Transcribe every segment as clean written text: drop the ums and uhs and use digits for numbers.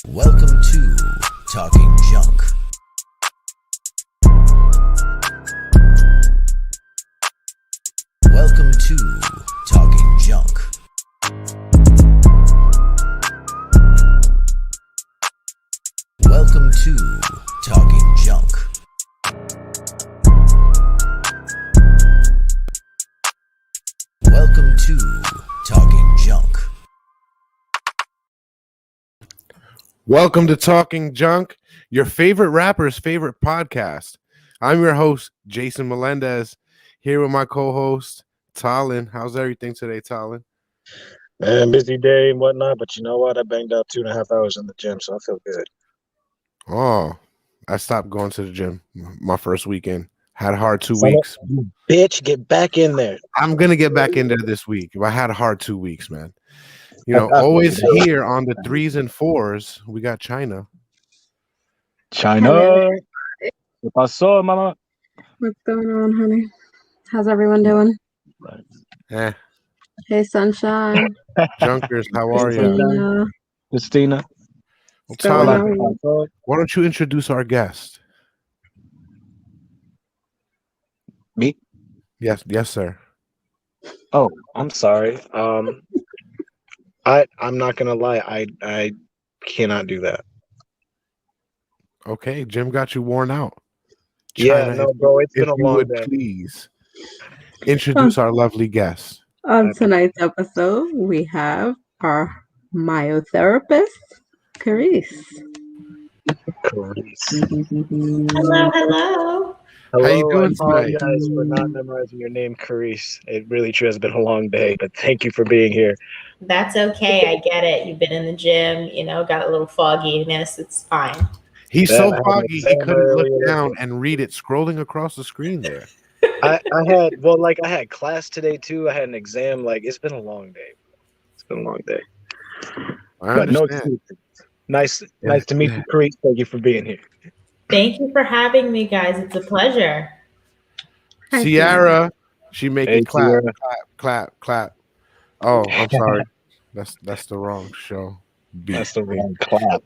Welcome to Talking Junk. Welcome to Talking Junk. Welcome to Talking Junk. Welcome to Talking Junk. Welcome to Talking Junk, your favorite rapper's favorite podcast. I'm your host, Jason Melendez, here with my co-host, Talon. How's everything today, Talon? Man, busy day and whatnot, but you know what? I banged out 2.5 hours in the gym, so I feel good. Oh, I stopped going to the gym my first weekend. Had a hard 2 weeks. You bitch, get back in there. I'm going to get back in there this week. I had a hard 2 weeks, man. You know, always here on the 3s and 4s, we got China. China. ¿Qué pasó, mama? What's going on, honey? How's everyone doing? Hey, sunshine. Junkers, how are you? Christina. Well, Talon, why don't you introduce our guest? Me? Yes, sir. Oh, I'm sorry. I'm not gonna lie. I cannot do that. Okay, Jim got you worn out. China, no, bro. It's been a long day. Please introduce our lovely guest. On tonight's episode, we have our myotherapist, Karese. Hello. How you doing tonight? tonight? Guys, for not memorizing your name, Karese. It really true has been a long day, but thank you for being here. That's okay. I get it. You've been in the gym, got a little fogginess. It's fine. He's Yeah, so I had foggy an he couldn't exam look earlier. down and read it scrolling across the screen there. I had class today too. I had an exam. It's been a long day. It's been a long day. I But no understand. excuses. Nice to meet you, Karese. Thank you for being here. Thank you for having me, guys. It's a pleasure. Hi, Ciara, she make Hey, it clap, Ciara. clap. Oh, I'm sorry. That's the wrong show. That's the wrong clap.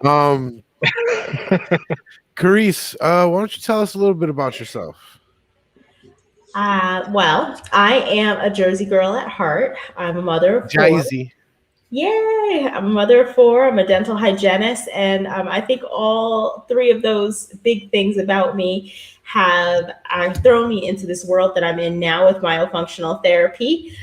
Karese, why don't you tell us a little bit about yourself? Well, I am a Jersey girl at heart. I'm a mother of 4. Jay-Z. Yay! I'm a mother of 4. I'm a dental hygienist, and I think all 3 of those big things about me have thrown me into this world that I'm in now with myofunctional therapy.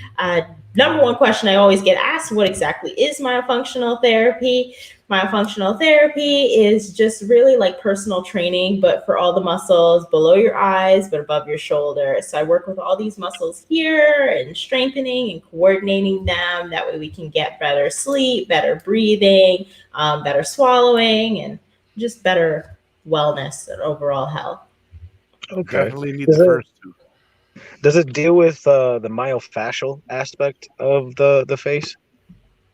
Number one question I always get asked: what exactly is myofunctional therapy? Myofunctional therapy is just really like personal training, but for all the muscles below your eyes, but above your shoulder. So I work with all these muscles here and strengthening and coordinating them. That way we can get better sleep, better breathing, better swallowing, and just better wellness and overall health. Okay. Definitely need the first 2. Does it deal with the myofascial aspect of the face?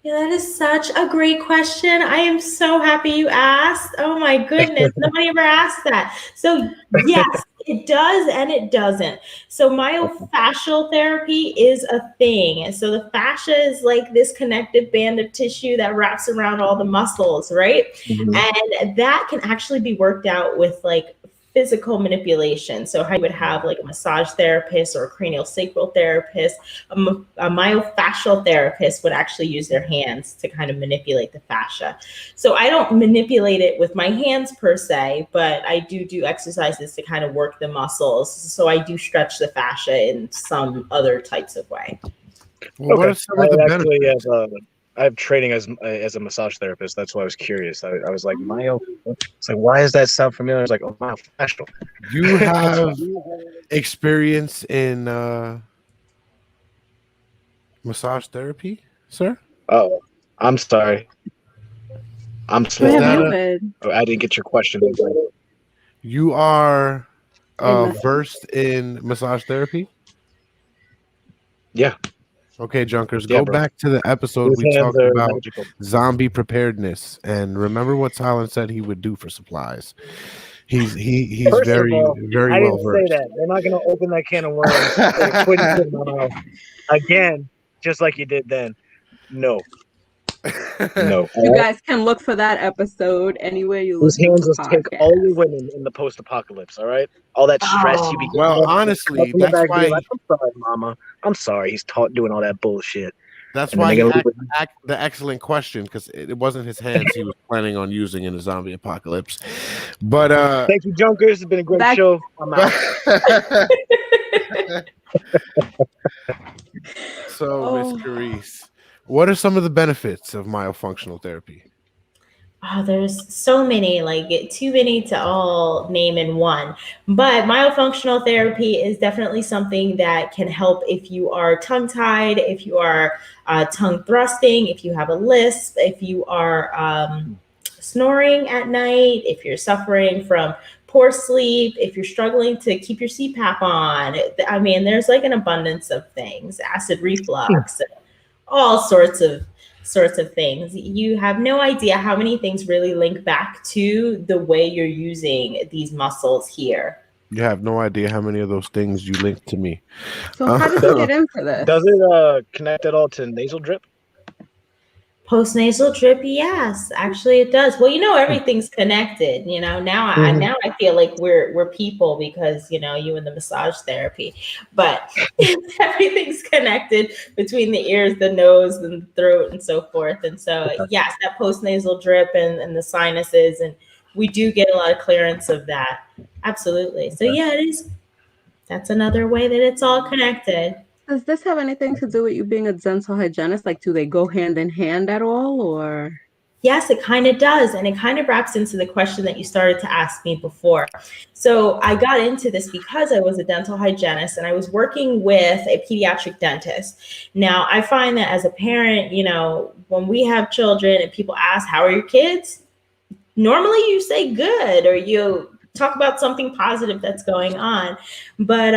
Yeah, that is such a great question. I am so happy you asked. Oh my goodness, nobody ever asked that. So yes, it does and it doesn't. So myofascial therapy is a thing. And so the fascia is like this connective band of tissue that wraps around all the muscles, right? Mm-hmm. And that can actually be worked out with like physical manipulation. So how you would have like a massage therapist or a cranial sacral therapist, a myofascial therapist would actually use their hands to kind of manipulate the fascia. So I don't manipulate it with my hands per se, but I do exercises to kind of work the muscles. So I do stretch the fascia in some other types of way. Well, what are some of the benefits? I have training as a massage therapist. That's why I was curious. I was like, it's like, why does that sound familiar? I was like, oh, myofascial. You have experience in massage therapy, sir? Oh, I'm sorry. I'm Where slow. have you been? I didn't get your question. You are versed in massage therapy? Yeah. Okay, Junkers, Yeah, go bro. back to the episode His we hands talked are about magical. zombie preparedness, and remember what Talon said he would do for supplies. He's First of very all, very I well didn't say versed. that. They're not going to open that can of worms and put it in my mouth again, just like you did then. No. No. You guys can look for that episode anywhere you Whose listen hands to just take all your podcasts. women in the post-apocalypse, all right? All that stress you be getting. Well, off, honestly, from the that's back being why like, I'm sorry, mama. I'm sorry. He's doing all that bullshit. that's And then why they he gonna asked leave it. the excellent question, because it wasn't his hands he was planning on using in the zombie apocalypse. But Thank you, Junkers. It's been a great Back- show. I'm out. So, Miss Oh. Karese, what are some of the benefits of myofunctional therapy? Oh, there's so many, like too many to all name in one. But myofunctional therapy is definitely something that can help if you are tongue tied, if you are tongue thrusting, if you have a lisp, if you are snoring at night, if you're suffering from poor sleep, if you're struggling to keep your CPAP on. I mean, there's like an abundance of things, acid reflux, all sorts of things. You have no idea how many things really link back to the way you're using these muscles here. You have no idea how many of those things you linked to me. So how did you get into this? Does it connect at all to nasal drip? Postnasal drip, yes, actually it does. Well, everything's connected. Now I feel like we're people because you and the massage therapy, but everything's connected between the ears, the nose, and the throat, and so forth. And so yes, that postnasal drip and the sinuses, and we do get a lot of clearance of that. Absolutely. So yeah, it is. That's another way that it's all connected. Does this have anything to do with you being a dental hygienist? Like, do they go hand in hand at all, or? Yes, it kind of does. And it kind of wraps into the question that you started to ask me before. So I got into this because I was a dental hygienist and I was working with a pediatric dentist. Now, I find that as a parent, when we have children and people ask, how are your kids? Normally you say good, or you talk about something positive that's going on. But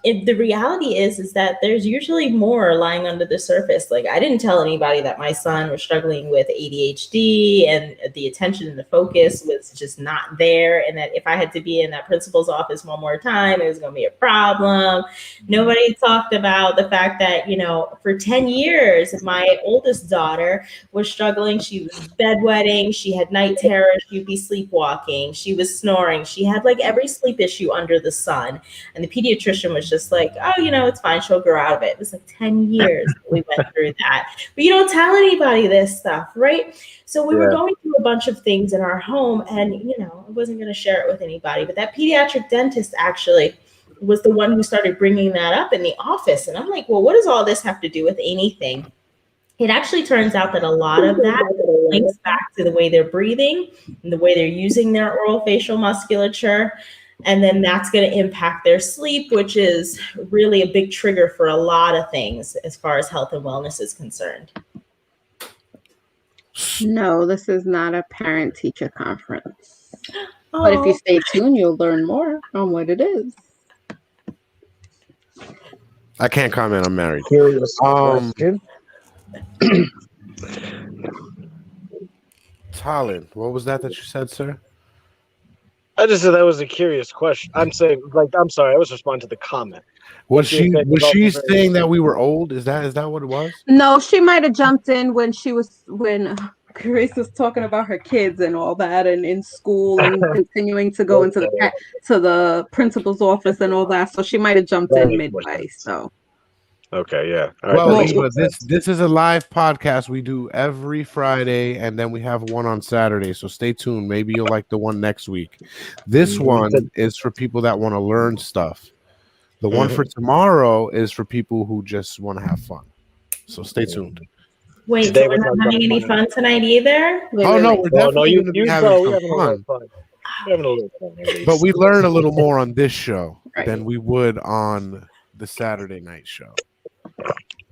the reality is that there's usually more lying under the surface. Like, I didn't tell anybody that my son was struggling with ADHD and the attention and the focus was just not there. And that if I had to be in that principal's office one more time, it was going to be a problem. Nobody talked about the fact that, for 10 years, my oldest daughter was struggling. She was bedwetting. She had night terrors. She'd be sleepwalking. She was snoring. She had like every sleep issue under the sun. And the pediatrician was just like, oh, it's fine. She'll grow out of it. It was like 10 years that we went through that. But you don't tell anybody this stuff, right? So we were going through a bunch of things in our home and, I wasn't going to share it with anybody. But that pediatric dentist actually was the one who started bringing that up in the office. And I'm like, well, what does all this have to do with anything? It actually turns out that a lot of that links back to the way they're breathing and the way they're using their oral facial musculature. And then that's going to impact their sleep, which is really a big trigger for a lot of things as far as health and wellness is concerned. No, this is not a parent-teacher conference. But if you stay tuned, you'll learn more on what it is. I can't comment. I'm married. Curious question. Talon, what was that you said, sir? I just said that was a curious question. I'm saying, I'm sorry, I was responding to the comment. Was she saying that we were old? Is that what it was? No, she might have jumped in when Karese was talking about her kids and all that, and in school and continuing to go into the principal's office and all that. So she might have jumped in midway. So. Okay, yeah. All right, well, Eva, this is a live podcast we do every Friday, and then we have one on Saturday. So stay tuned. Maybe you'll like the one next week. This one is for people that want to learn stuff. The one for tomorrow is for people who just want to have fun. So stay tuned. Wait, so we're not having any fun tonight either? Oh, no, we're definitely going to be having some fun. But we learn a little more on this show than we would on the Saturday night show.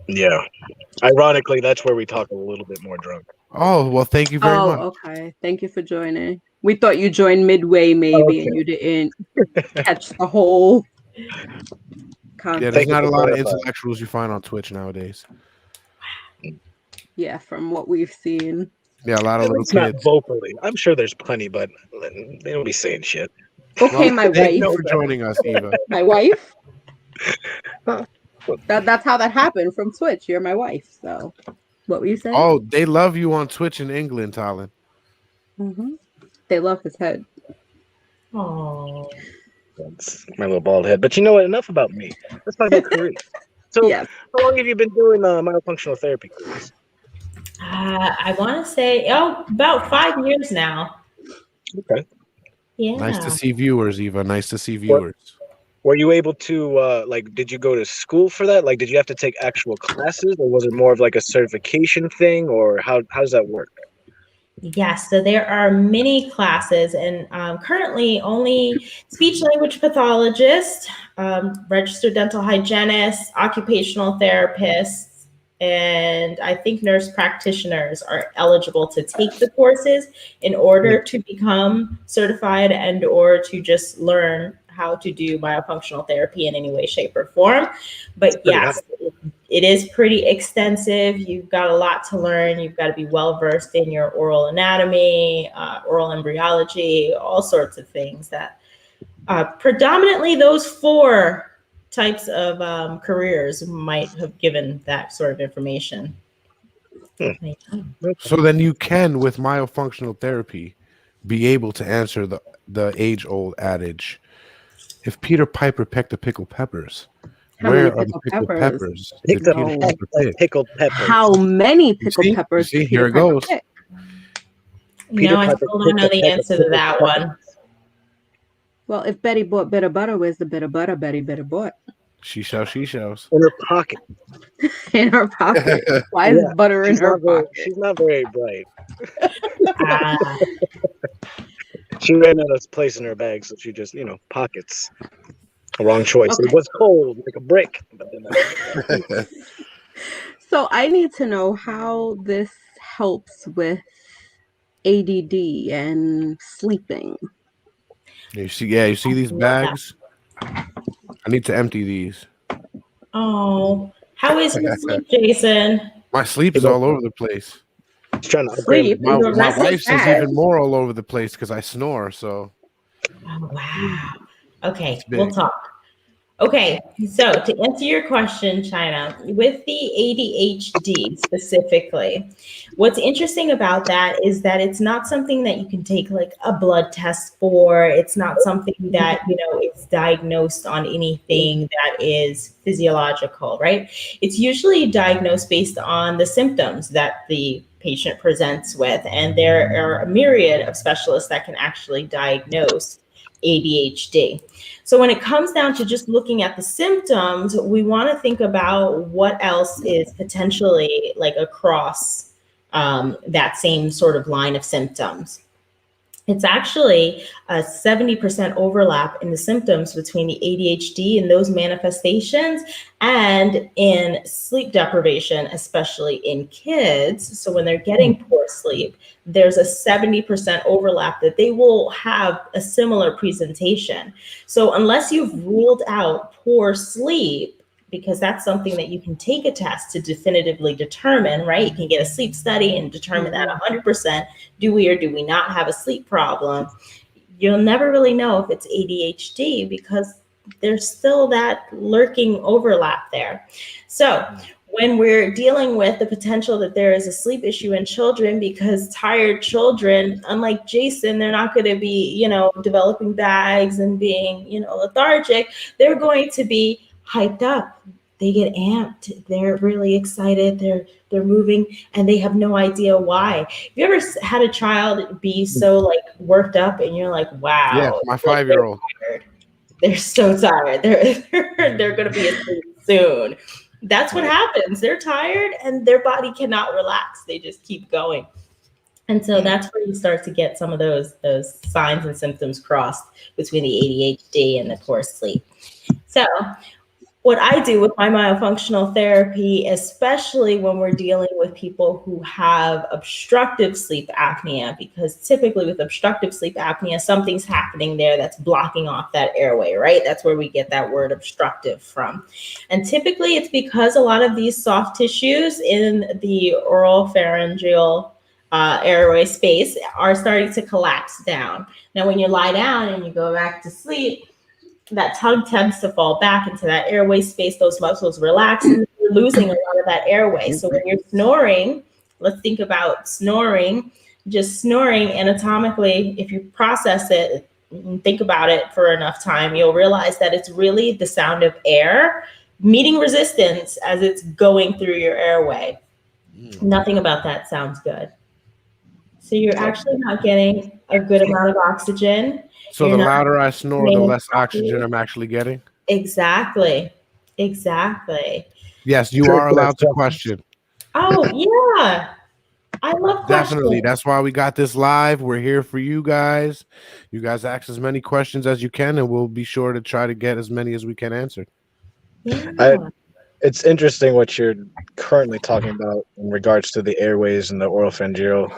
Yeah. Ironically, that's where we talk a little bit more drunk. Oh, well, thank you very much. Okay. Thank you for joining. We thought you joined midway, maybe, and you didn't catch the whole concept. Yeah, there's not a lot of intellectuals you find on Twitch nowadays. Yeah, from what we've seen. Yeah, a lot of little kids. Not vocally. I'm sure there's plenty, but they don't be saying shit. Okay, my wife. Thank you for joining us, Eva. My wife? That's how that happened from Twitch. You're my wife, so. What were you saying? Oh, they love you on Twitch in England, Talon. Hmm. They love his head. Oh. That's my little bald head. But you know what? Enough about me. Let's talk about Karese. So, Yes. how long have you been doing myofunctional therapy, Karese? I want to say, about 5 years now. Okay. Yeah. Nice to see viewers, Eva. Nice to see What- viewers. Were you able to did you go to school for that? Like, did you have to take actual classes, or was it more of like a certification thing, or how does that work? Yes, so there are many classes, and currently only speech language pathologist, registered dental hygienist, occupational therapists, and I think nurse practitioners are eligible to take the courses in order to become certified and or to just learn how to do myofunctional therapy in any way, shape, or form. But Pretty yes, it is pretty extensive. You've got a lot to learn. You've got to be well versed in your oral anatomy, oral embryology, all sorts of things that predominantly those 4 types of careers might have given that sort of information. So then you can, with myofunctional therapy, be able to answer the age-old adage: if Peter Piper pecked a pickled peppers, How where many are the pickled pickled peppers? peppers Picked did up Peter No. Piper pick? pickled peppers. How many You pickled see? peppers You did see? Here Peter it Piper goes. pick? No, I Piper still don't picked know a the peck of answer to pickled that peppers. one. Well, if Betty bought bit of butter, where's the bit of butter Betty bought? She shows. In her pocket. In her pocket. Why is Yeah, butter in her pocket? She's not very bright. Ah, She ran out of place in her bag, so she just, pockets. A wrong choice. Okay. It was cold, like a brick. But then, So I need to know how this helps with ADD and sleeping. You see? Yeah, you see these bags? I need to empty these. oh, how is your sleep, Jason? My sleep is all over the place. she's trying to upgrade. Sleep. My You're my restless wife says cat. even more all over the place because I snore. So Oh, wow. Okay, It's big. we'll talk. Okay, so to answer your question, China, with the ADHD specifically, what's interesting about that is that it's not something that you can take like a blood test for. It's not something that, it's diagnosed on anything that is physiological, right? It's usually diagnosed based on the symptoms that the patient presents with. And there are a myriad of specialists that can actually diagnose ADHD. So when it comes down to just looking at the symptoms, we want to think about what else is potentially like across that same sort of line of symptoms. It's actually a 70% overlap in the symptoms between the ADHD and those manifestations and in sleep deprivation, especially in kids. So when they're getting poor sleep, there's a 70% overlap that they will have a similar presentation. So unless you've ruled out poor sleep, because that's something that you can take a test to definitively determine, right? You can get a sleep study and determine that 100%, do we or do we not have a sleep problem? You'll never really know if it's ADHD because there's still that lurking overlap there. So when we're dealing with the potential that there is a sleep issue in children, because tired children, unlike Jason, they're not going to be, developing bags and being, lethargic. They're going to be hyped up. They get amped. They're really excited. They're moving and they have no idea why. Have you ever had a child be so like worked up and you're like, wow. yeah, my 5-year-old. They're so tired. They're going to be asleep soon. That's what happens. They're tired and their body cannot relax. They just keep going. And so that's where you start to get some of those signs and symptoms crossed between the ADHD and the poor sleep. So what I do with my myofunctional therapy, especially when we're dealing with people who have obstructive sleep apnea, because typically with obstructive sleep apnea, something's happening there that's blocking off that airway, right? That's where we get that word obstructive from. And typically it's because a lot of these soft tissues in the oral pharyngeal airway space are starting to collapse down. Now, when you lie down and you go back to sleep, that tongue tends to fall back into that airway space. Those muscles relax in the you're losing a lot of that airway. So when you're snoring, let's think about snoring. Just snoring anatomically, if you process it and think about it for enough time, you'll realize that it's really the sound of air meeting resistance as it's going through your airway. Nothing about that sounds good. So you're actually not getting a good amount of oxygen. So You're the not louder I snore, the getting less oxygen I'm actually getting. Exactly. Exactly. Yes, you are allowed to question. Oh, yeah. I love Definitely. questions. That's why we got this live. We're here for you guys. You guys ask as many questions as you can, and we'll be sure to try to get as many as we can answered. Yeah. It's interesting what you're currently talking about in regards to the airways and the oropharyngeal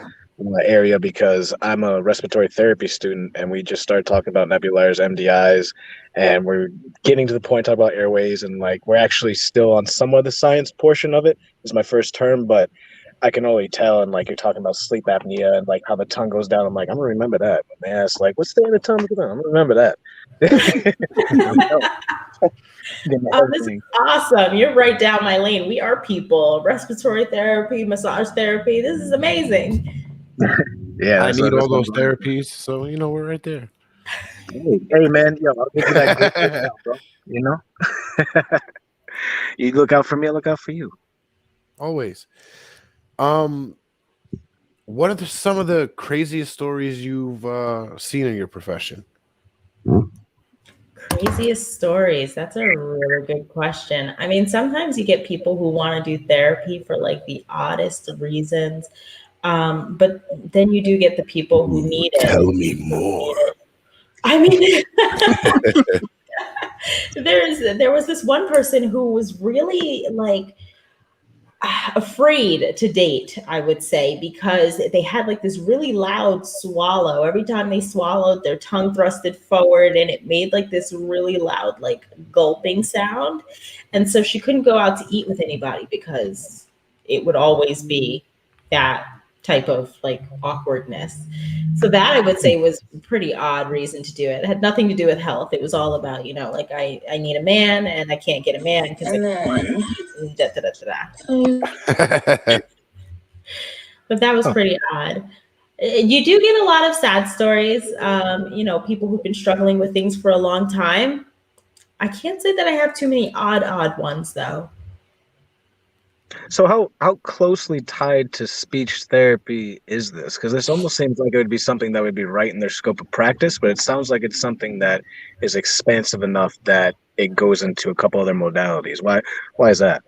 area, because I'm a respiratory therapy student and we just started talking about nebulars, MDIs, and we're getting to the point talking about airways, and like we're actually still on some of the science portion of it. It's my first term, but I can only tell, and like you're talking about sleep apnea and like how the tongue goes down. I'm like, I'm gonna remember that. When they ask like, what's the anatomical tongue? I'm gonna remember that. Oh, this is awesome. You're right down my lane. We are people. Respiratory therapy, massage therapy. This is amazing. Yeah, I need all those therapies, so we're right there. Hey man, yo, I'll give you that good discount, bro. You know, you look out for me, I look out for you. Always. What are some of the craziest stories you've seen in your profession? Craziest stories. That's a really good question. I mean, sometimes you get people who want to do therapy for like the oddest of reasons. But then you do get the people who need it. Tell me more. I mean, there was this one person who was really like afraid to date, I would say, because they had like this really loud swallow. Every time they swallowed, their tongue thrusted forward and it made like this really loud, like gulping sound. And so she couldn't go out to eat with anybody because it would always be that type of like awkwardness. So that I would say was a pretty odd reason to do it. It had nothing to do with health. It was all about, like I need a man and I can't get a man because But that was pretty odd. You do get a lot of sad stories. People who've been struggling with things for a long time. I can't say that I have too many odd ones though. So how closely tied to speech therapy is this? Because this almost seems like it would be something that would be right in their scope of practice, but it sounds like it's something that is expansive enough that it goes into a couple other modalities. Why is that?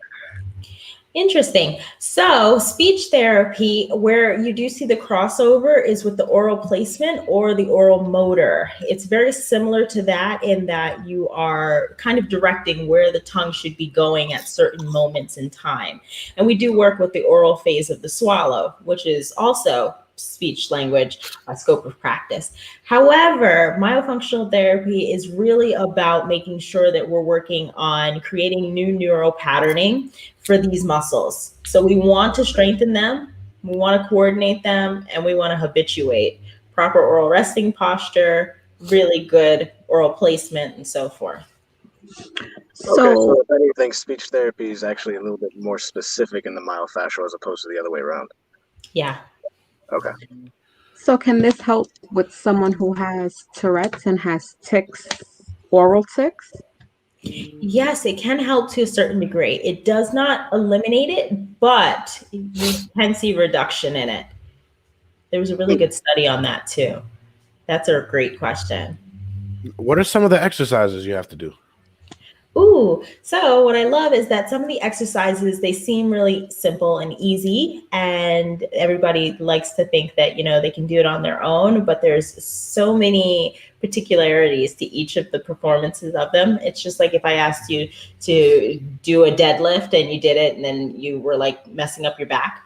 Interesting. So speech therapy, where you do see the crossover is with the oral placement or the oral motor. It's very similar to that in that you are kind of directing where the tongue should be going at certain moments in time. And we do work with the oral phase of the swallow, which is also speech language scope of practice. However, myofunctional therapy is really about making sure that we're working on creating new neural patterning for these muscles. So we want to strengthen them, we want to coordinate them, and we want to habituate proper oral resting posture, really good oral placement, and so forth. So if anything, speech therapy is actually a little bit more specific in the myofascial as opposed to the other way around. Yeah. Okay. So can this help with someone who has Tourette's and has tics, oral tics? Yes, it can help to a certain degree. It does not eliminate it, but you can see reduction in it. There was a really good study on that too. That's a great question. What are some of the exercises you have to do? Ooh, so what I love is that some of the exercises, they seem really simple and easy, and everybody likes to think that, they can do it on their own, but there's so many particularities to each of the performances of them. It's just like if I asked you to do a deadlift and you did it and then you were like messing up your back.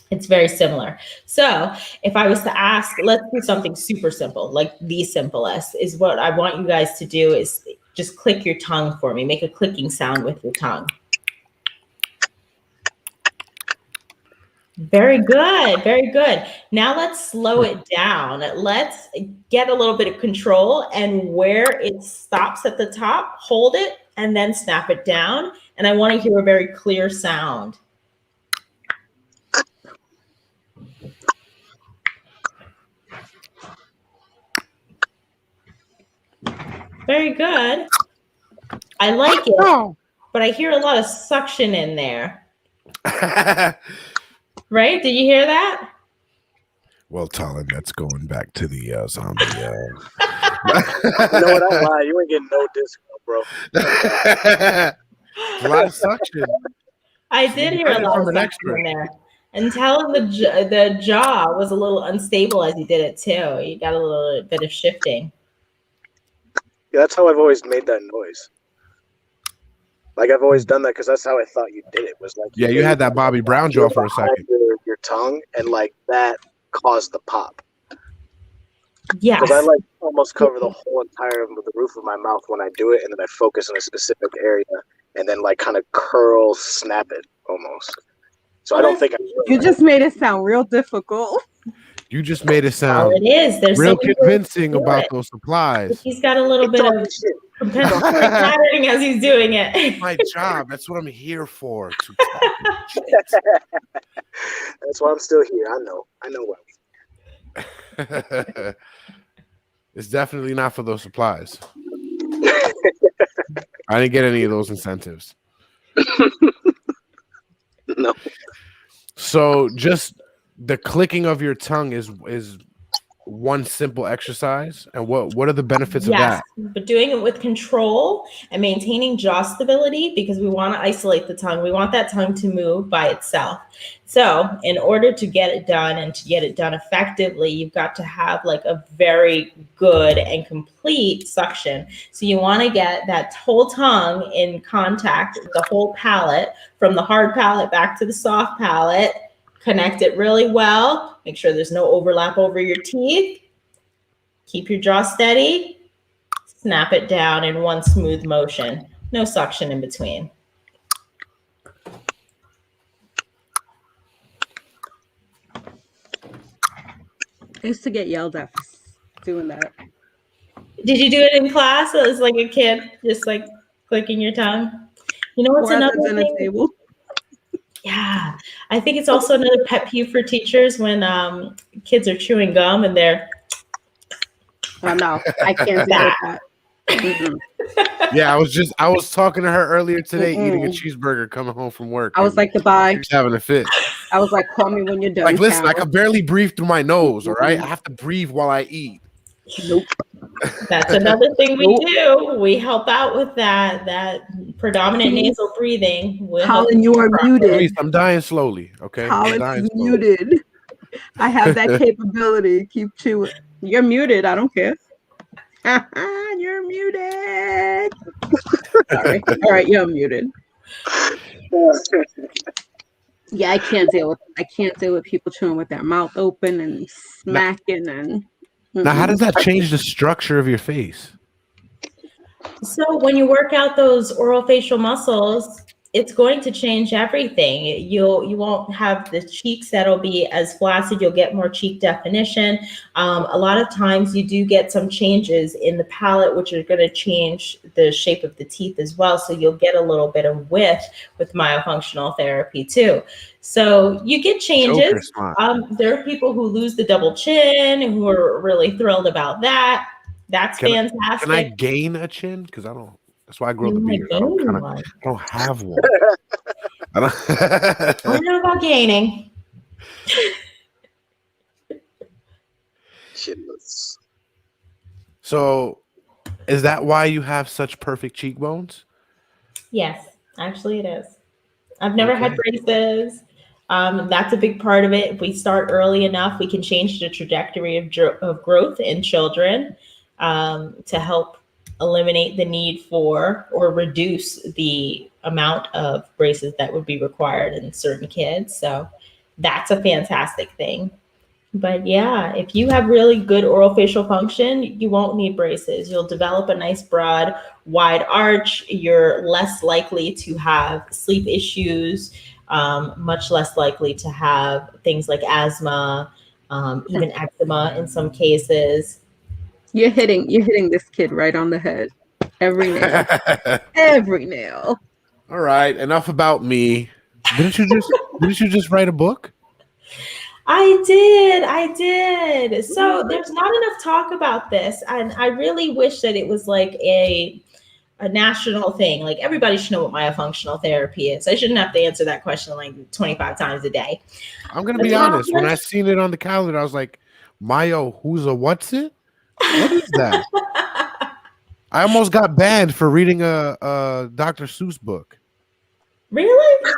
It's very similar. So if I was to ask, let's do something super simple, like the simplest is what I want you guys to do is just click your tongue for me. Make a clicking sound with your tongue. Very good. Very good. Now let's slow it down. Let's get a little bit of control, and where it stops at the top, hold it and then snap it down. and I want to hear a very clear sound. Very good. I like it, but I hear a lot of suction in there. Right? Did you hear that? Well, Talon, that's going back to the zombie. You know what? I lie. You ain't getting no discount, bro. A lot of suction. I did hear a lot of suction in there. And tell him the jaw was a little unstable as you did it too. You got a little bit of shifting. Yeah, that's how I've always made that noise. Like I've always done that because that's how I thought you did it. Was like You had that Bobby Brown jaw for a second. Your tongue and like that caused the pop. Yes. Because I like almost cover the whole entire of the roof of my mouth when I do it, and then I focus on a specific area, and then like kind of curl, snap it almost. So I don't think you just made it sound real difficult. You just made it sound it is. There's real convincing about those supplies. He's got a little bit of compensatory patterning as he's doing it. My job. That's what I'm here for. That's why I'm still here. I know why. It's definitely not for those supplies. I didn't get any of those incentives. No. So just the clicking of your tongue is one simple exercise, and what are the benefits of that? But doing it with control and maintaining jaw stability, because we want to isolate the tongue. We want that tongue to move by itself. So in order to get it done and to get it done effectively, you've got to have like a very good and complete suction. So you want to get that whole tongue in contact with the whole palate, from the hard palate back to the soft palate. Connect it really well. Make sure there's no overlap over your teeth. Keep your jaw steady. Snap it down in one smooth motion. No suction in between. I used to get yelled at for doing that. Did you do it in class? It was like a kid, just like clicking your tongue. You know what's another thing? Table. Yeah, I think it's also another pet peeve for teachers when kids are chewing gum and they're. Oh no, I can't do that. Yeah, I was talking to her earlier today, eating a cheeseburger, coming home from work. I was like, goodbye. She's having a fit. I was like, call me when you're done. Like, listen, I can barely breathe through my nose. All right, I have to breathe while I eat. Nope. That's another thing we do. We help out with that predominant nasal breathing. Colin, you are muted. I'm dying slowly. Okay, Colin's muted. I have that capability. Keep chewing. You're muted. I don't care. You're muted. Sorry. All right, you're muted. Yeah, I can't deal with people chewing with their mouth open and smacking and. Now, how does that change the structure of your face? So when you work out those oral facial muscles, it's going to change everything. You won't have the cheeks that'll be as flaccid. You'll get more cheek definition. A lot of times you do get some changes in the palate, which are going to change the shape of the teeth as well. So you'll get a little bit of width with myofunctional therapy too. So you get changes. There are people who lose the double chin and who are really thrilled about that. That's fantastic. Can I gain a chin? Because I don't. That's why I grow the beard. I don't have one. I don't know about gaining. So, is that why you have such perfect cheekbones? Yes, actually it is. I've never had braces. That's a big part of it. If we start early enough, we can change the trajectory of growth in children to help eliminate the need for or reduce the amount of braces that would be required in certain kids. So that's a fantastic thing. But yeah, if you have really good oral facial function, you won't need braces. You'll develop a nice broad, wide arch. You're less likely to have sleep issues, much less likely to have things like asthma, even eczema in some cases. You're hitting this kid right on the head. Every nail. Every nail. All right, enough about me. Didn't you just write a book? I did. So there's not enough talk about this, and I really wish that it was like a national thing. Like everybody should know what myofunctional therapy is. I shouldn't have to answer that question like 25 times a day. I'm gonna be honest. When I seen it on the calendar, I was like, Mayo, who's a what's it? What is that? I almost got banned for reading a Dr. Seuss book. Really?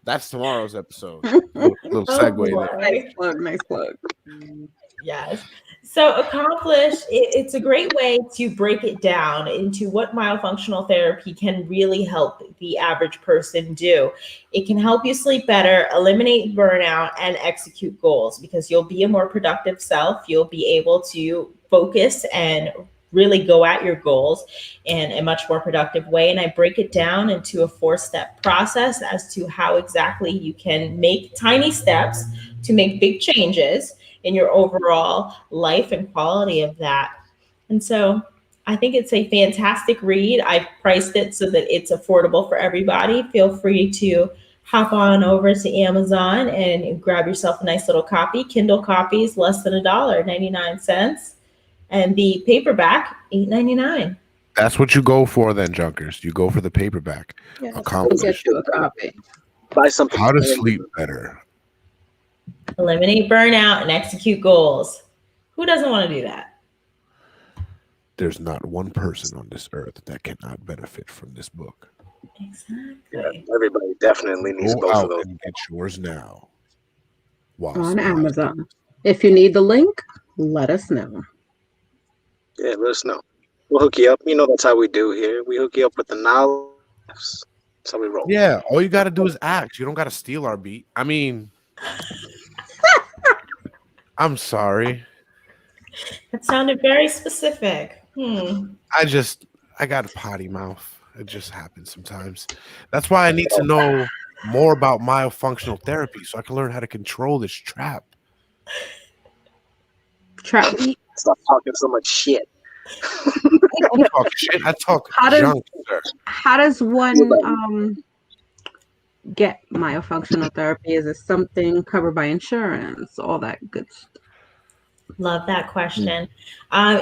That's tomorrow's episode. Little segue there. Nice plug. Yes. So it's a great way to break it down into what myofunctional therapy can really help the average person do. It can help you sleep better, eliminate burnout, and execute goals because you'll be a more productive self. You'll be able to focus and really go at your goals in a much more productive way. And I break it down into a 4-step process as to how exactly you can make tiny steps to make big changes in your overall life and quality of that. And so I think it's a fantastic read. I've priced it so that it's affordable for everybody. Feel free to hop on over to Amazon and grab yourself a nice little copy. Kindle copies, less than $1.99. And the paperback, $8.99. That's what you go for then, Junkers. You go for the paperback. Yes, Accomplish. get you a copy. Buy something. How to sleep better. Eliminate burnout and execute goals. Who doesn't want to do that? There's not one person on this earth that cannot benefit from this book. Exactly. Yeah, everybody definitely needs Go both of out those. and get yours now. While On still Amazon. If you need the link, let us know. Yeah, let us know. We'll hook you up. You know, that's how we do here. We hook you up with the knowledge. That's how we roll. Yeah, all you got to do is act. You don't got to steal our beat. I mean, I'm sorry. That sounded very specific. I got a potty mouth. It just happens sometimes. That's why I need to know more about myofunctional therapy so I can learn how to control this trap. Stop talking so much shit. I don't talk shit. I talk junk, sir. How does one get myofunctional therapy? Is it something covered by insurance? All that good stuff. Love that question.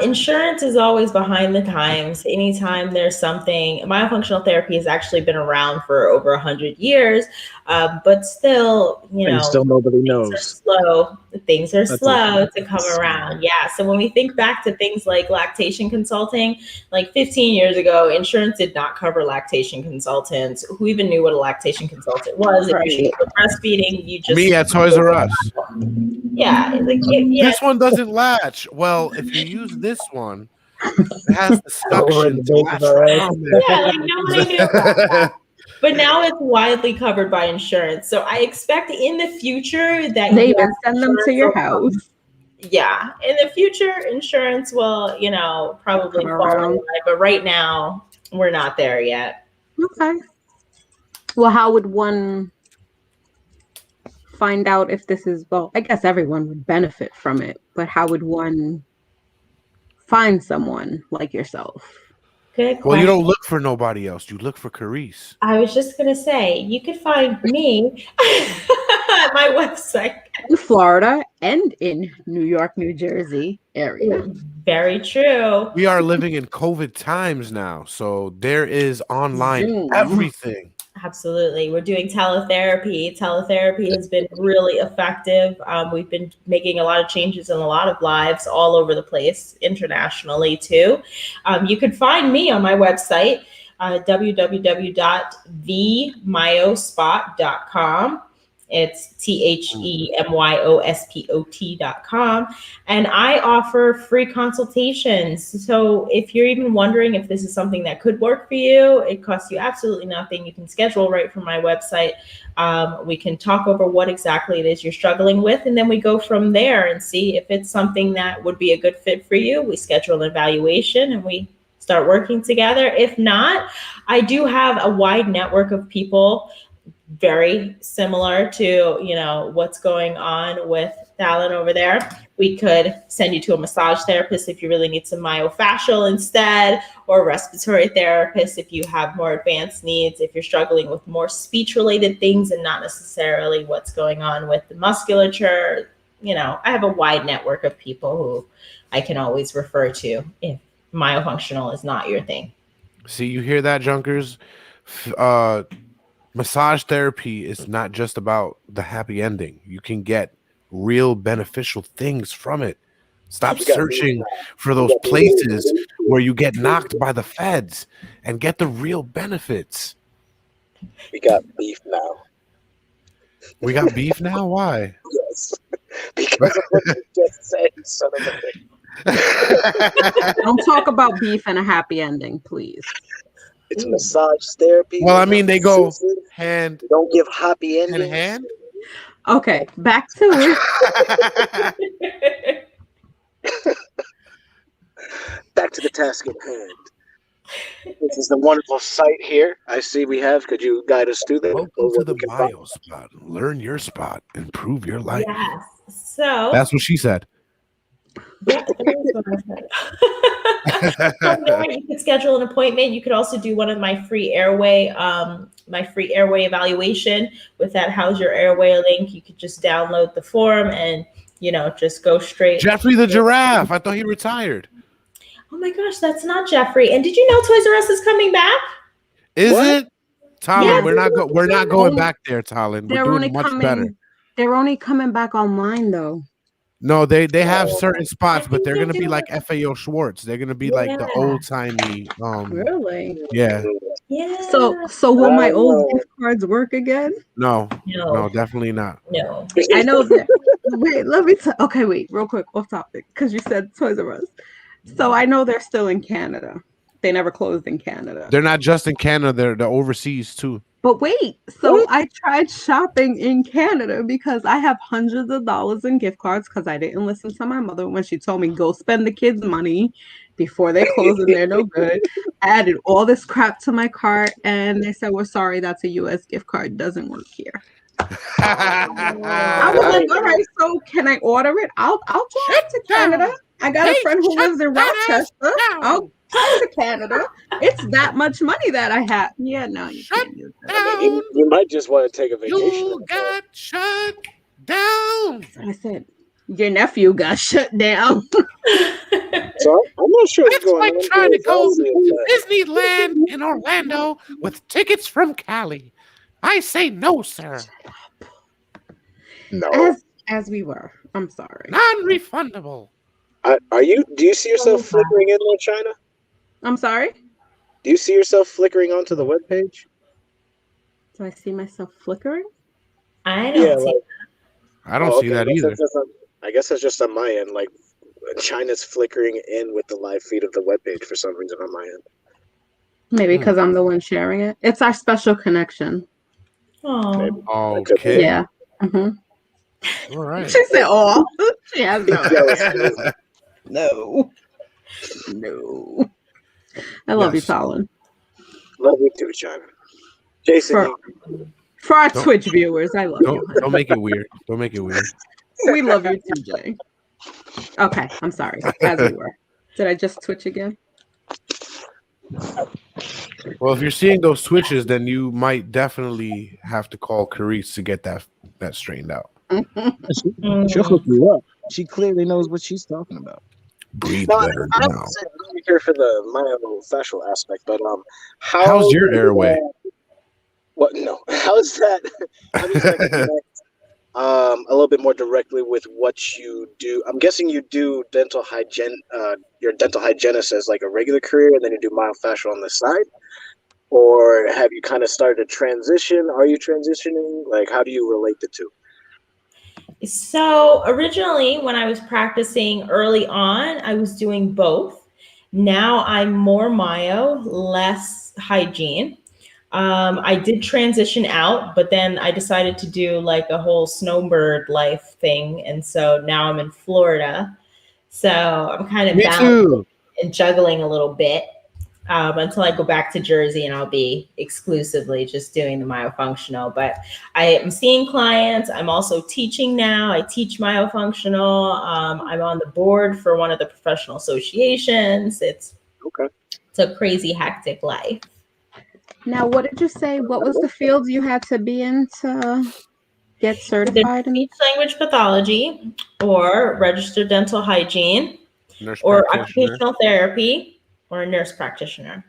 Insurance is always behind the times. Anytime there's something, myofunctional therapy has actually been around for over 100 years, but still, And still nobody knows. Things are That's slow to come around. Yeah. So when we think back to things like lactation consulting, like 15 years ago, insurance did not cover lactation consultants. Who even knew what a lactation consultant was? If you were breastfeeding, you just Me at Toys R Us. yeah. This one doesn't latch. Well, if you use this one, it has the suction to latch around there. Yeah, like nobody knew about that. But now it's widely covered by insurance. So I expect in the future that they even send them to your house. Yeah. In the future, insurance will, probably fall in line. But right now, we're not there yet. Okay. Well, how would one find out if this is, well, I guess everyone would benefit from it, but how would one find someone like yourself? Good question. Well, you don't look for nobody else. You look for Karese. I was just going to say, you could find me at my website. In Florida and in New York, New Jersey area. Very true. We are living in COVID times now, so there is online everything. Absolutely. We're doing teletherapy. Teletherapy has been really effective. We've been making a lot of changes in a lot of lives all over the place, internationally too. You can find me on my website, www.themyospot.com. It's THEMYOSPOT.com. And I offer free consultations. So if you're even wondering if this is something that could work for you, it costs you absolutely nothing. You can schedule right from my website. We can talk over what exactly it is you're struggling with. And then we go from there and see if it's something that would be a good fit for you. We schedule an evaluation and we start working together. If not, I do have a wide network of people very similar to, you know, what's going on with Dallin over there. We could send you to a massage therapist if you really need some myofascial instead, or a respiratory therapist if you have more advanced needs, if you're struggling with more speech-related things and not necessarily what's going on with the musculature. You know, I have a wide network of people who I can always refer to if myofunctional is not your thing. See, you hear that, Junkers? Massage therapy is not just about the happy ending. You can get real beneficial things from it. Stop searching for those places where you get knocked by the feds and get the real benefits. We got beef now. We got beef now? Why? Yes. Because of what you just said, son of a bitch. Don't talk about beef and a happy ending, please. It's massage therapy. Well, I mean, they go hand Don't give happy in endings. hand. Okay, back to it. Back to the task at hand. This is the wonderful site here. I see we have. Could you guide us through that? Welcome to the Myo spot. Learn your spot. Improve your life. Yes. So That's what she said. yeah, that is what I said. From there, you could schedule an appointment. You could also do one of my free airway evaluation. With that How's Your Airway link, you could just download the form and, you know, just go straight. Jeffrey the giraffe. I thought he retired. Oh my gosh, that's not Jeffrey. And did you know Toys R Us is coming back? Is it? Talon, Yeah, we're not going back there, Talon. We're doing much better. They're only coming back online though. No, they have certain spots, but they're gonna be like FAO Schwartz. They're gonna be like the old timey. Really? Yeah. Yeah. So will my old gift cards work again? No, definitely not. No. I know that. Wait, let me okay, wait, real quick, off topic, because you said Toys R Us. So I know they're still in Canada. They never closed in Canada. They're not just in Canada, they're overseas too. But wait, so I tried shopping in Canada because I have hundreds of dollars in gift cards because I didn't listen to my mother when she told me go spend the kids' money before they close and they're no good. I added all this crap to my cart and they said, we're sorry, that's a US gift card. Doesn't work here. I was like, all right, so can I order it? I'll drive to Canada. I got a friend who lives in Rochester. I'll come to Canada. It's that much money that I have. Yeah, no, you can't use that. You might just want to take a vacation. You got shut down. I said, your nephew got shut down. So I'm not sure what's It's going like on. trying to go to Disneyland in Orlando with tickets from Cali. I say no, sir. No. As we were. I'm sorry. Non-refundable. Do you see yourself flickering in there, China? I'm sorry? Do you see yourself flickering onto the webpage? Do I see myself flickering? I don't see I don't see that either. I guess that's just on my end. Like, China's flickering in with the live feed of the webpage for some reason on my end. Maybe because I'm the one sharing it. It's our special connection. Oh. Okay. Yeah. Mm-hmm. All right. She said, "Oh, she has no." No. I love you, Colin. Love you too, China. Jason. For our Twitch viewers, I love you. Don't make it weird. Don't make it weird. We love you too, Jay. Okay, I'm sorry. As we were. Did I just twitch again? Well, if you're seeing those twitches, then you might definitely have to call Karese to get that straightened out. She'll hook you up. She clearly knows what she's talking about. Breathe No, better I now. don't here for the myofascial aspect, but how's your airway? What? No, how's that? How does that connect, a little bit more directly with what you do? I'm guessing you do dental hygiene. You're a dental hygienist as like a regular career, and then you do myofascial on the side, or have you kind of started a transition? Are you transitioning? Like, how do you relate the two? So originally, when I was practicing early on, I was doing both. Now I'm more myo, less hygiene. I did transition out, but then I decided to do like a whole snowbird life thing. And so now I'm in Florida. So I'm kind of balancing and juggling a little bit. until I go back to Jersey, and I'll be exclusively just doing the myofunctional. But I am seeing clients. I'm also teaching now. I teach myofunctional. I'm on the board for one of the professional associations. It's a crazy, hectic life. Now, what did you say? What was the field you had to be in to get certified in? Speech language pathology, or registered dental hygiene, Nurse or practitioner. occupational therapy, or a nurse practitioner.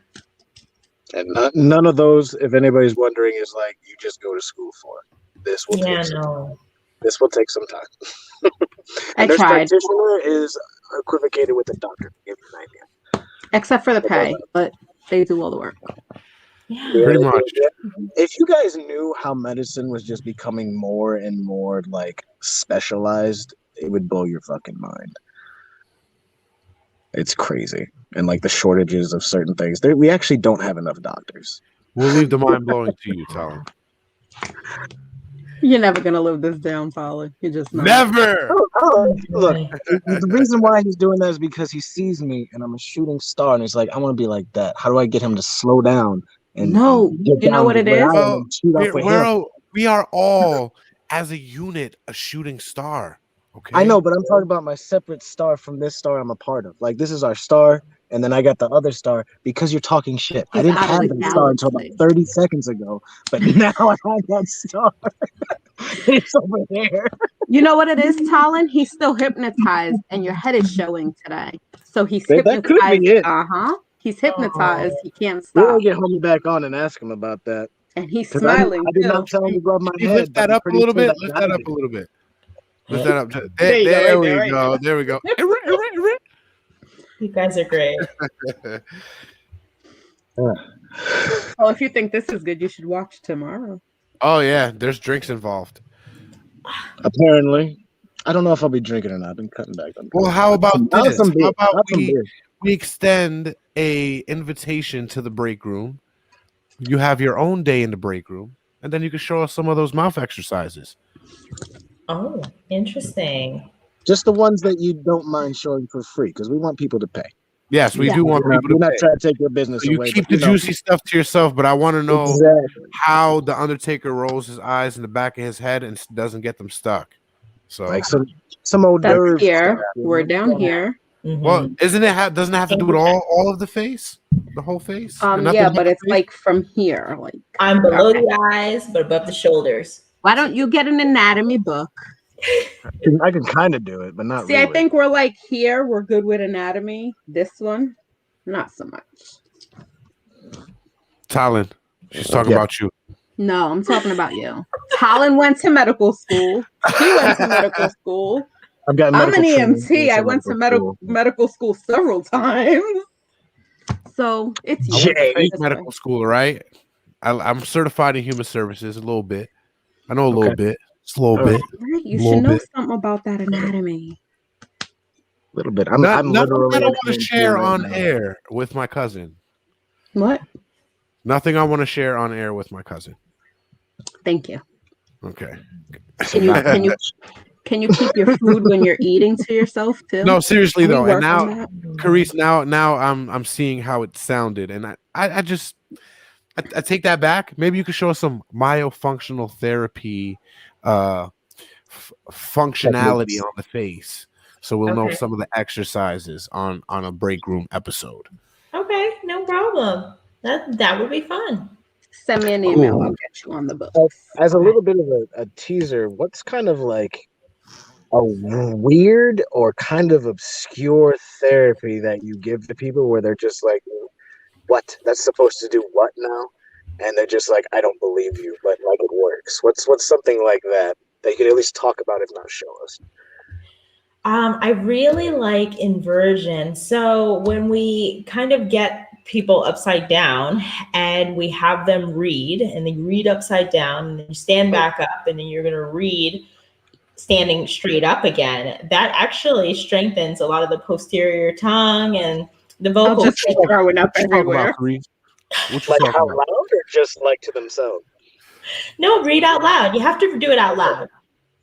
And none of those, if anybody's wondering, is like you just go to school for. This will take some time. This will take some time. I nurse tried. practitioner is equivocated with a doctor, to give you an idea. Except for the pay, but they do all the work. Yeah. Pretty much. If you guys knew how medicine was just becoming more and more like specialized, it would blow your fucking mind. It's crazy. And like the shortages of certain things. We actually don't have enough doctors. We'll leave the mind blowing to you, Tyler. You're never gonna live this down, Tyler. You're just not. Never. Look, the reason why he's doing that is because he sees me and I'm a shooting star, and he's like, I want to be like that. How do I get him to slow down? And No, you know what it is? We are all, as a unit, a shooting star. Okay. I know, but I'm talking about my separate star from this star I'm a part of. Like, this is our star, and then I got the other star because you're talking shit. I didn't have that star until about 30 seconds ago, but now I have that star. It's over there. You know what it is, Talon? He's still hypnotized, and your head is showing today. So he's hypnotized. That could be it. He's hypnotized. He can't We'll stop. get homie back on and ask him about that. And he's smiling. I did not tell him to rub my head. Lift that up a little bit. Lift that up a little bit. Lift that up. There we go. There we go. You guys are great. Oh, if you think this is good, you should watch tomorrow. Oh yeah, there's drinks involved. Apparently, I don't know if I'll be drinking or not. I've been cutting back on. Well, how about this? How about we extend a invitation to the break room? You have your own day in the break room, and then you can show us some of those mouth exercises. Oh, interesting. Just the ones that you don't mind showing for free, because we want people to pay. Yes, we do want people to pay. We're not trying to take your business so you away. Keep the juicy stuff to yourself, but I want to know how the Undertaker rolls his eyes in the back of his head and doesn't get them stuck. So, like some old nerve here. stuff, We're down here. Mm-hmm. Well, doesn't it have to do with all of the face, the whole face? Yeah, but it's like from here, like I'm below the eyes, but above the shoulders. Why don't you get an anatomy book? I can kind of do it, but not See, really. I think we're like here. We're good with anatomy. This one, not so much. Talon, she's talking about you. No, I'm talking about you. Talon went to medical school. He went to medical school. I'm an EMT. I went to medical school several times. So it's you. Medical school, right? I'm certified in human services a little bit. I know a little bit. Just a little bit. Right, you should know something about that anatomy. A little bit. Nothing I don't want to share on air with my cousin. What? Nothing I want to share on air with my cousin. Thank you. Okay. Can you keep your food when you're eating to yourself too? No, seriously though. And now, Karese, now I'm seeing how it sounded, and I take that back. Maybe you could show us some myofunctional therapy functionality on the face, so we'll know some of the exercises on a break room episode. Okay, no problem. That would be fun. Send me an email. I'll get you on the book. As a little bit of a teaser, what's kind of like a weird or kind of obscure therapy that you give to people where they're just like, what? That's supposed to do what now? And they're just like, I don't believe you, but like it works. What's something like that you can at least talk about, if not show us? I really like inversion. So when we kind of get people upside down and we have them read, and they read upside down, and then you stand back up, and then you're going to read standing straight up again. That actually strengthens a lot of the posterior tongue and the vocal. I'll just keep throwing up everywhere. Like out loud or just like to themselves? No, read out loud. You have to do it out loud.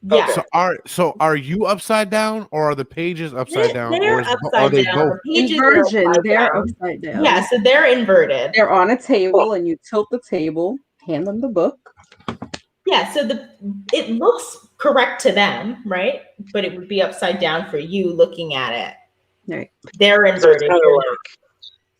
Yeah. Are you upside down, or are the pages upside down, They're or are upside they down. both? The pages Inversion, are they're down. upside down. Yeah, so they're inverted. They're on a table, and you tilt the table, hand them the book. Yeah, so it looks correct to them, right? But it would be upside down for you looking at it. Right. They're So it's inverted. kind of You're like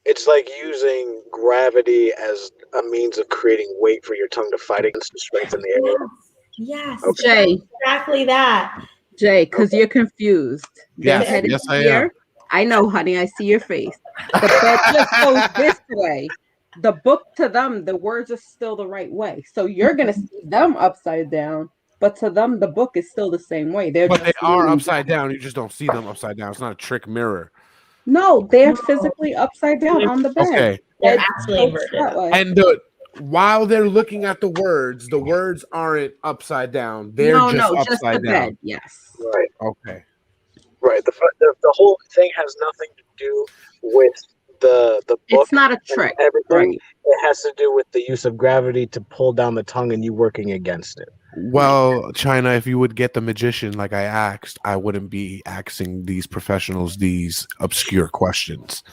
it's like using gravity as a means of creating weight for your tongue to fight against to strengthen the area. not. Yes. Okay. Jay, Exactly that. because you're confused. Their Yes, head is yes, I here. am. I know, honey. I see your face. The bed just goes this way. The book to them, the words are still the right way. So you're gonna see them upside down, but to them, the book is still the same way. They're But they just are leaning upside down. down. You just don't see them upside down. It's not a trick mirror. No, they're physically upside down on the bed. Okay. They're Bed actually tilts inverted. that way. And while they're looking at the words aren't upside down. They're No, just just the upside down. bed. Yes. Right. Okay. Right. The whole thing has nothing to do with the book. It's not a and trick. everything. Right. It has to do with the use of gravity to pull down the tongue and you working against it. Well, China, if you would get the magician like I asked, I wouldn't be asking these professionals these obscure questions.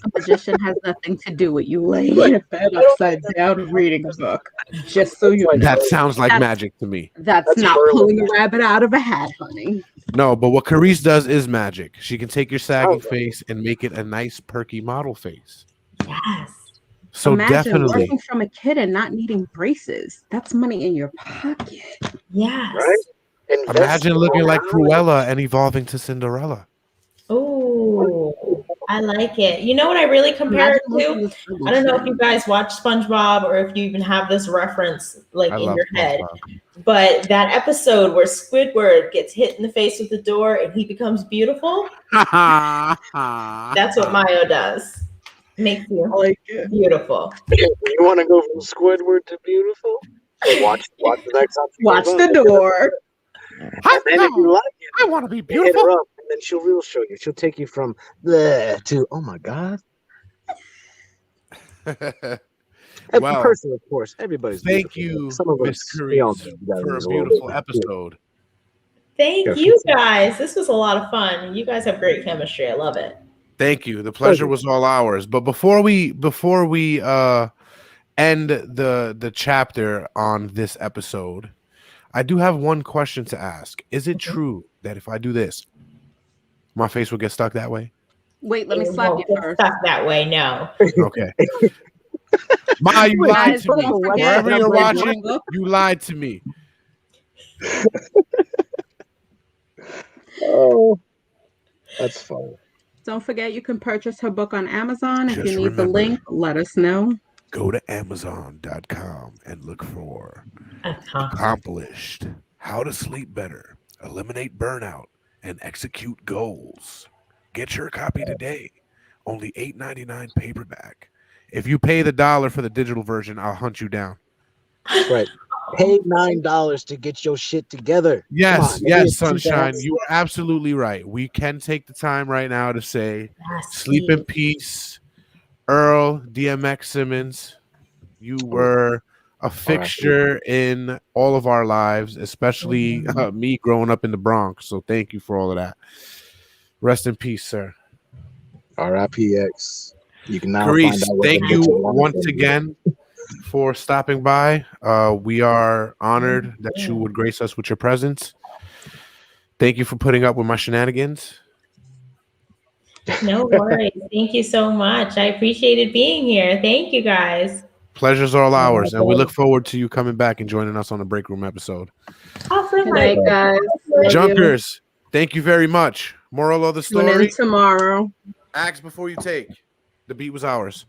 A magician has nothing to do with you laying in a bed upside down reading a book. Just so you know. That sounds like That's- magic to me. That's not Merlin. pulling a rabbit out of a hat, honey. No, but what Karese does is magic. She can take your sagging Okay. face and make it a nice, perky model face. Yes. So Imagine definitely. working from a kid and not needing braces. That's money in your pocket. Yes. Right? Invest Imagine looking in like knowledge. Cruella and evolving to Cinderella. Oh, I like it. You know what I really compare it to? I don't know if you guys watch SpongeBob or if you even have this reference like I in love your head, SpongeBob. but that episode where Squidward gets hit in the face with the door and he becomes beautiful, that's what Mayo does. Makes you like it. beautiful. You want to go from Squidward to beautiful? So watch the next time. she Watch comes the on. door. And then if you like it, I want to be hit beautiful. her up, and then she'll show you. She'll take you from bleh to oh my god. And Well, person, of course, everybody's. Thank beautiful. you, Some of Miss us, we all Karese, do. We gotta for a use little beautiful bit. episode. Thank Yeah. you guys. This was a lot of fun. You guys have great chemistry. I love it. Thank you. The pleasure was all ours. But before we end the chapter on this episode, I do have one question to ask. Is it true that if I do this, my face will get stuck that way? Wait, let me It slap won't you get first. stuck that way. No. Okay. Ma, you lied Guys, to me. don't forget, Wherever you're I'm reading watching, the book. you lied to me. Oh, that's funny. Don't forget, you can purchase her book on Amazon. If Just you need the remember. link, let us know. Go to Amazon.com and look for Uh-huh. Accomplished, How to Sleep Better, Eliminate Burnout, and Execute Goals. Get your copy today. Only $8.99 paperback. If you pay the $1 for the digital version, I'll hunt you down. Right. Pay $9 to get your shit together. Yes, Come on, maybe yes, it's Sunshine. $2. You are absolutely right. We can take the time right now to say Yes, sleep in peace. Earl DMX Simmons, you were a fixture in all of our lives, especially me growing up in the Bronx. So thank you for all of that. Rest in peace, sir. RIPX. You can now Karese, find out what thank the you bitch wants once from you. again for stopping by. We are honored that you would grace us with your presence. Thank you for putting up with my shenanigans. No worries. Thank you so much. I appreciated being here. Thank you guys. Pleasure's all ours, and we look forward to you coming back and joining us on the Break Room episode. Awesome. Good night, guys. Love you. Junkers, thank you very much. Moral of the Tune in story, tomorrow. act before you take. The beat was ours.